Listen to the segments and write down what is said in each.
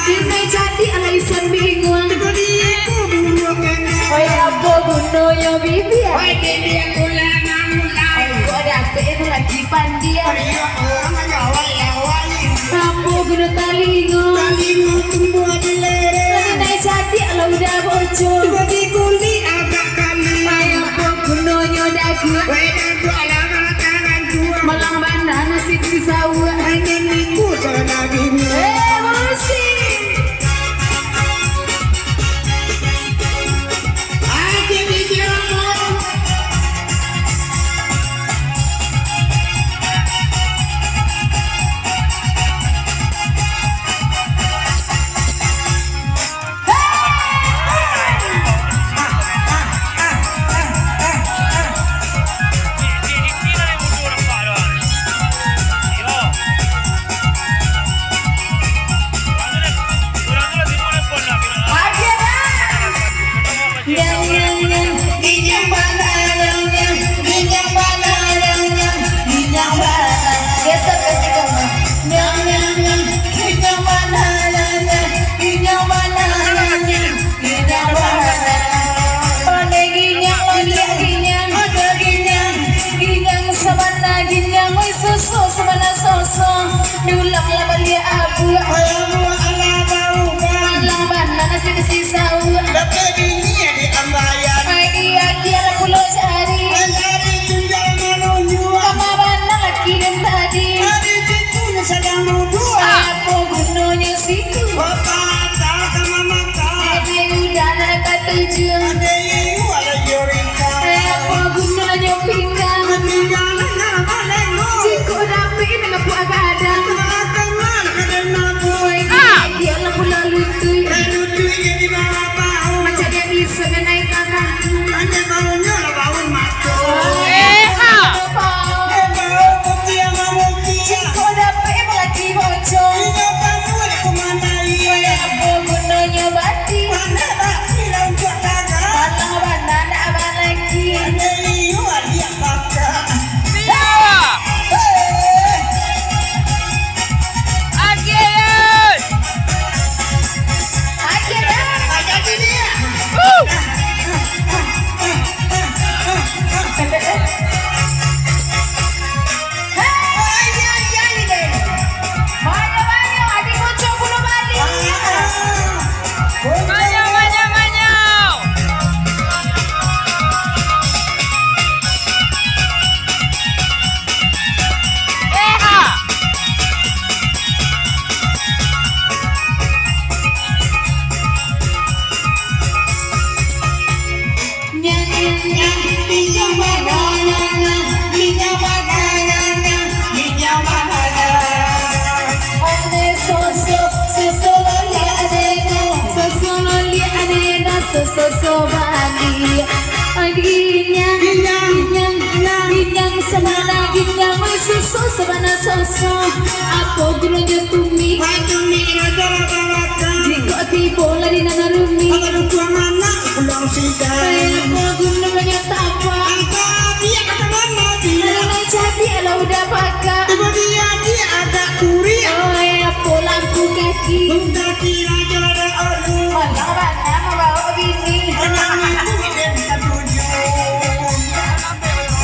Dinai jadi alaisan bingung. Oi apa gunanya bibi? Oi dia ulangan. Oi ada apa itu lagi pandia? Apa guna talingo? Tumbuh di lereng. Dinai jadi alau udah bocor. Bagi kuli agak kali. Oi apa gunanya dagu? Oi dagu alamat tangan tua. Malang bandar nasi sawah. Hanya niku lagi. Musik. Apa gunanya tumi? Jika tiba lari nanarumi. Apa gunanya tapa? Nana jadi ala udah baka. Oh apa lampu kaki? Malang mana membawa bini?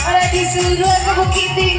Orang disuruh ke Bukit Tinggi.